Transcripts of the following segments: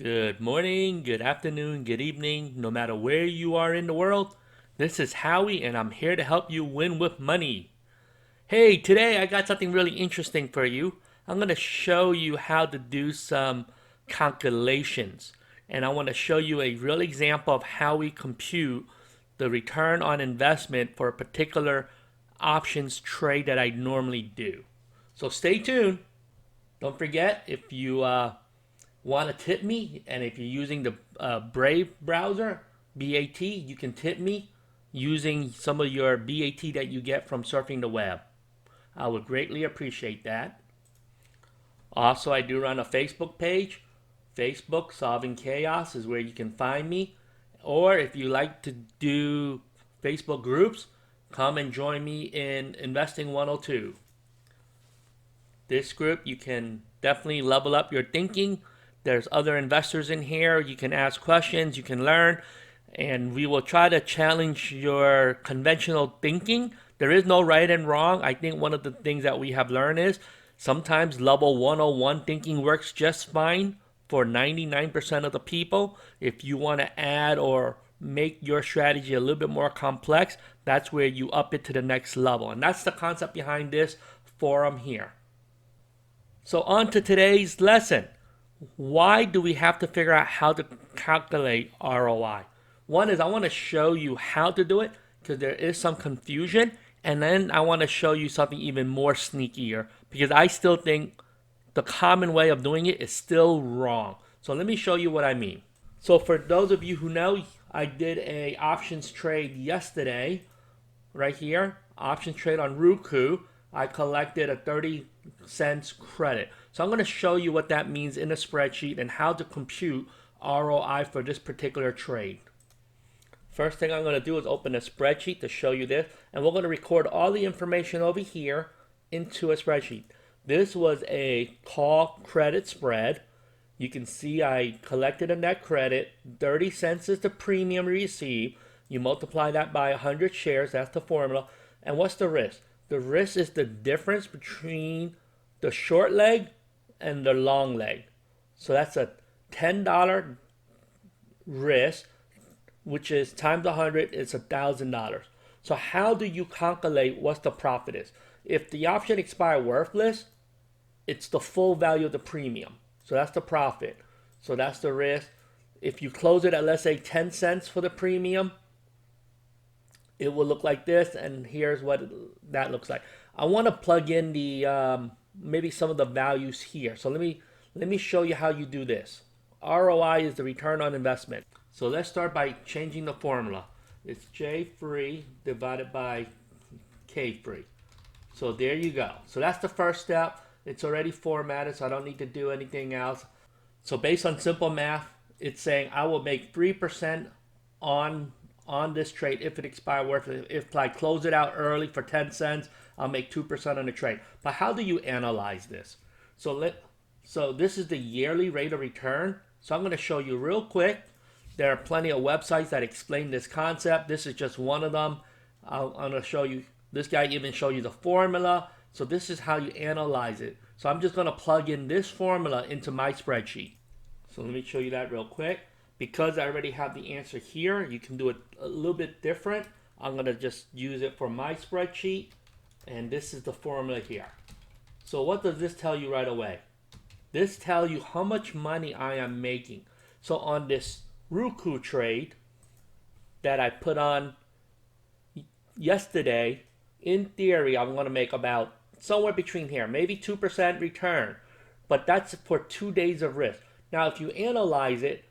Good morning, good afternoon, good evening, no matter where you are in the world. This is Howie, and I'm here to help you win with money. Hey, today I got something really interesting for you. I'm going to show you how to do some calculations, and I want to show you a real example of how we compute the return on investment for a particular options trade that I normally do. So stay tuned. Don't forget, if you want to tip me, and if you're using the Brave browser, BAT, you can tip me using some of your BAT that you get from surfing the web. I would greatly appreciate that. Also, I do run a Facebook page. Facebook Solving Chaos is where you can find me. Or if you like to do Facebook groups, come and join me in Investing 102. This group, you can definitely level up your thinking. There's other investors in here. You can ask questions, you can learn, and we will try to challenge your conventional thinking. There is no right and wrong. I think one of the things that we have learned is sometimes level 101 thinking works just fine for 99% of the people. If you want to add or make your strategy a little bit more complex, that's where you up it to the next level. And that's the concept behind this forum here. So on to today's lesson. Why do we have to figure out how to calculate ROI? One is I want to show you how to do it because there is some confusion. And then I want to show you something even more sneakier because I still think the common way of doing it is still wrong. So let me show you what I mean. So for those of you who know, I did a options trade yesterday, right here, options trade on ROKU. I collected a 30 cents credit. So I'm going to show you what that means in a spreadsheet and how to compute ROI for this particular trade. First thing I'm going to do is open a spreadsheet to show you this, and we're going to record all the information over here into a spreadsheet. This was a call credit spread. You can see I collected a net credit. 30 cents is the premium received. You multiply that by 100 shares. That's the formula. And what's the risk? The risk is the difference between the short leg and the long leg. So that's a $10 risk, which is times 100, it's $1,000. So how do you calculate what the profit is? If the option expire worthless, it's the full value of the premium. So that's the profit. So that's the risk. If you close it at, let's say, 10 cents for the premium, it will look like this, and here's what that looks like. I want to plug in the maybe some of the values here. So let me show you how you do this. ROI is the return on investment. So let's start by changing the formula. It's J free divided by K free. So there you go. So that's the first step. It's already formatted, so I don't need to do anything else. So based on simple math, it's saying I will make 3% on this trade if it expires worthless. If I close it out early for 10 cents, I'll make 2% on the trade. But how do you analyze this? So this is the yearly rate of return. So I'm going to show you real quick. There are plenty of websites that explain this concept. This is just one of them. I'm going to show you. This guy even show you the formula. So this is how you analyze it. So I'm just going to plug in this formula into my spreadsheet. So let me show you that real quick. Because I already have the answer here, you can do it a little bit different. I'm going to just use it for my spreadsheet. And this is the formula here. So what does this tell you right away? This tells you how much money I am making. So on this ROKU trade that I put on yesterday, in theory, I'm going to make about somewhere between here, maybe 2% return. But that's for 2 days of risk. Now, if you analyze it,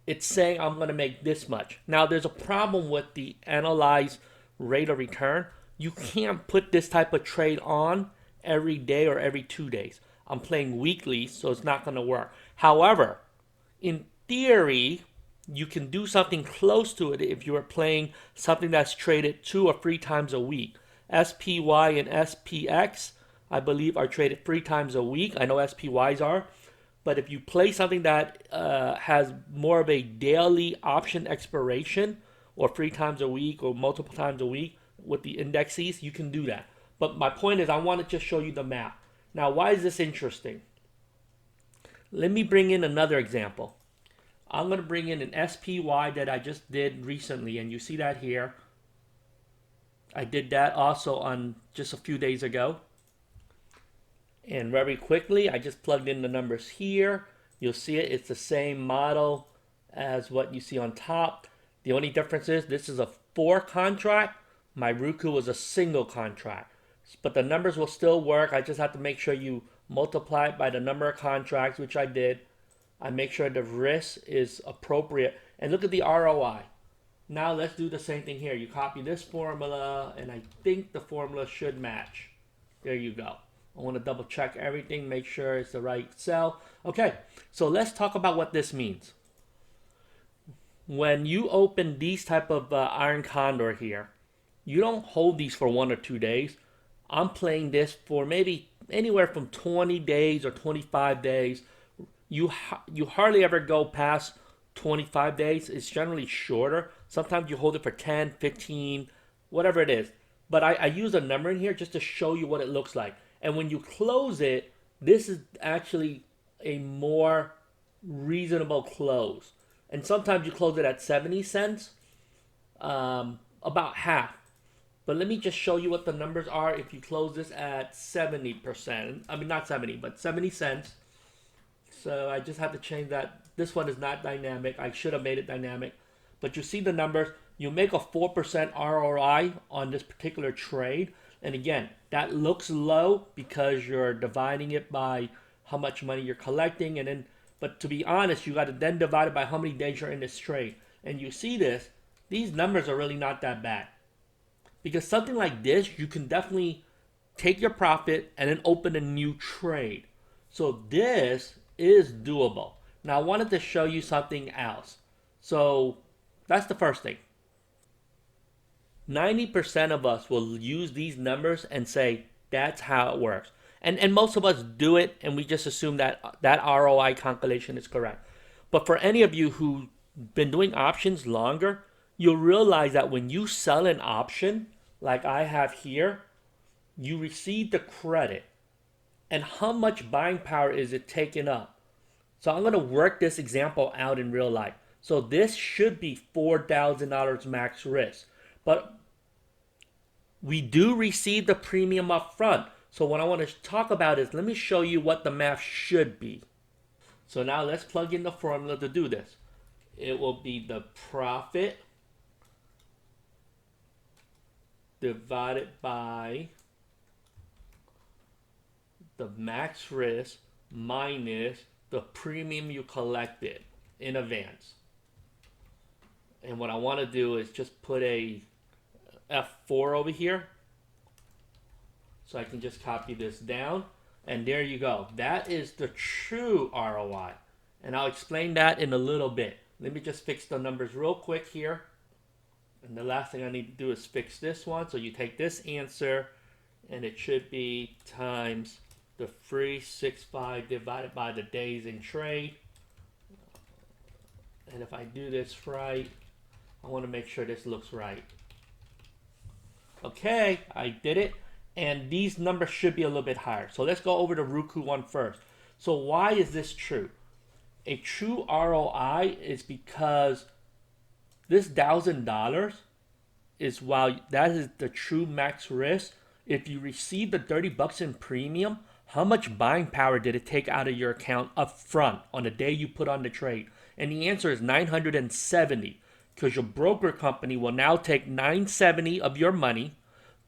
it's saying I'm going to make this much. Now, there's a problem with the analyzed rate of return. You can't put this type of trade on every day or every 2 days. I'm playing weekly, so it's not going to work. However, in theory, you can do something close to it if you are playing something that's traded 2 or 3 times a week. SPY and SPX, I believe, are traded 3 times a week. I know SPYs are. But if you play something that has more of a daily option expiration, or 3 times a week or multiple times a week with the indexes, you can do that. But my point is I want to just show you the map. Now, why is this interesting? Let me bring in another example. I'm going to bring in an SPY that I just did recently, and you see that here. I did that also on just a few days ago. And very quickly, I just plugged in the numbers here. You'll see it. It's the same model as what you see on top. The only difference is this is a 4 contract. My ROKU was a single contract. But the numbers will still work. I just have to make sure you multiply it by the number of contracts, which I did. I make sure the risk is appropriate. And look at the ROI. Now let's do the same thing here. You copy this formula, and I think the formula should match. There you go. I want to double check everything, make sure it's the right cell. Okay, so let's talk about what this means. When you open these type of iron condor here, you don't hold these for 1 or 2 days. I'm playing this for maybe anywhere from 20 days or 25 days. You hardly ever go past 25 days. It's generally shorter. Sometimes you hold it for 10, 15, whatever it is. But I use a number in here just to show you what it looks like. And when you close it, this is actually a more reasonable close. And sometimes you close it at 70 cents, about half. But let me just show you what the numbers are if you close this at 70%. I mean, not 70, but 70 cents. So I just have to change that. This one is not dynamic. I should have made it dynamic. But you see the numbers. You make a 4% ROI on this particular trade. And again, that looks low because you're dividing it by how much money you're collecting. And then, but to be honest, you got to then divide it by how many days you're in this trade. And you see this, these numbers are really not that bad. Because something like this, you can definitely take your profit and then open a new trade. So this is doable. Now I wanted to show you something else. So that's the first thing. 90% of us will use these numbers and say, that's how it works. And most of us do it, and we just assume that that ROI calculation is correct. But for any of you who've been doing options longer, you'll realize that when you sell an option, like I have here, you receive the credit. And how much buying power is it taking up? So I'm going to work this example out in real life. So this should be $4,000 max risk. But we do receive the premium up front. So what I want to talk about is, let me show you what the math should be. So now let's plug in the formula to do this. It will be the profit divided by the max risk minus the premium you collected in advance. And what I want to do is just put a F4 over here. So I can just copy this down. And there you go. That is the true ROI. And I'll explain that in a little bit. Let me just fix the numbers real quick here. And the last thing I need to do is fix this one. So you take this answer, and it should be times the 365 divided by the days in trade. And if I do this right, I want to make sure this looks right. Okay, I did it. And these numbers should be a little bit higher. So let's go over the ROKU one first. So why is this true? A true ROI is because this $1,000 is, while that is the true max risk, if you receive the 30 bucks in premium, how much buying power did it take out of your account up front on the day you put on the trade? And the answer is 970, because your broker company will now take 970 of your money.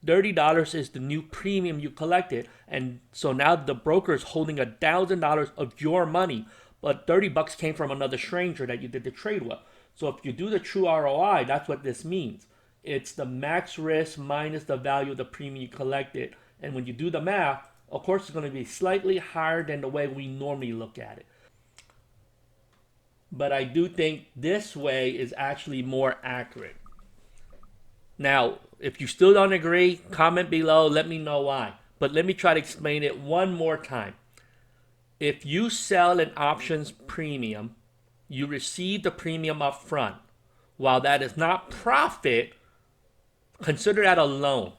$30 is the new premium you collected, and so now the broker is holding $1,000 of your money, but 30 bucks came from another stranger that you did the trade with. So if you do the true ROI, that's what this means. It's the max risk minus the value of the premium you collected. And when you do the math, of course, it's going to be slightly higher than the way we normally look at it. But I do think this way is actually more accurate. Now, if you still don't agree, comment below, let me know why. But let me try to explain it one more time. If you sell an options premium, you receive the premium up front. While that is not profit, consider that a loan.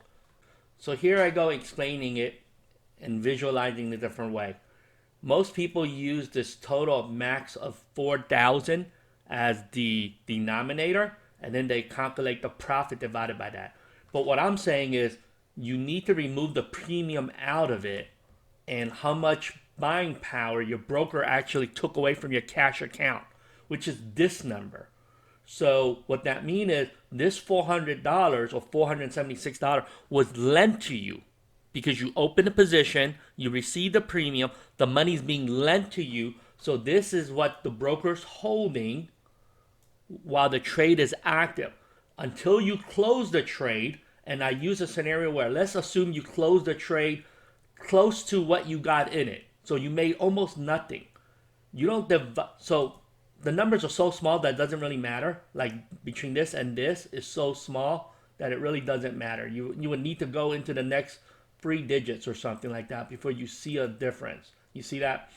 So here I go explaining it and visualizing the different way. Most people use this total max of 4,000 as the denominator, and then they calculate the profit divided by that. But what I'm saying is you need to remove the premium out of it and how much buying power your broker actually took away from your cash account, which is this number. So what that means is this $400 or $476 was lent to you because you opened a position, you received the premium, the money's being lent to you. So this is what the broker's holding while the trade is active. Until you close the trade, and I use a scenario where let's assume you close the trade close to what you got in it. So you made almost nothing. You don't so the numbers are so small that it doesn't really matter. Like between this and this is so small that it really doesn't matter. You would need to go into the next 3 digits or something like that before you see a difference. You see that?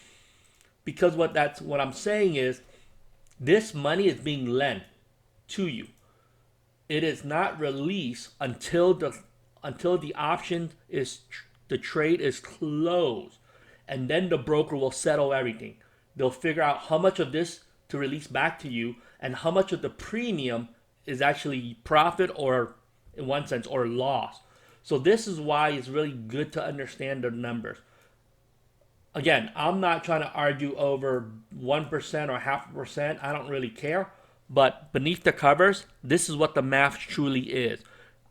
Because what I'm saying is this money is being lent to you. It is not released until the option is the trade is closed, and then the broker will settle everything. They'll figure out how much of this to release back to you and how much of the premium is actually profit or in one sense or loss. So this is why it's really good to understand the numbers. Again, I'm not trying to argue over 1% or 0.5%. I don't really care. But beneath the covers, this is what the math truly is.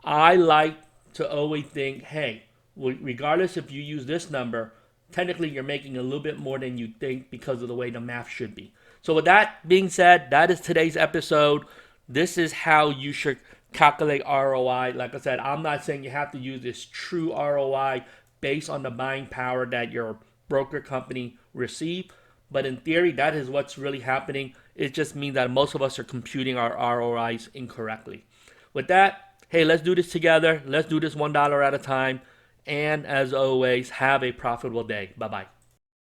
I like to always think, hey, regardless if you use this number, technically you're making a little bit more than you think because of the way the math should be. So with that being said, that is today's episode. This is how you should calculate ROI. Like I said, I'm not saying you have to use this true ROI based on the buying power that your broker company received. But in theory, that is what's really happening. It just means that most of us are computing our ROIs incorrectly. With that, hey, let's do this together. Let's do this $1 at a time. And as always, have a profitable day. Bye-bye.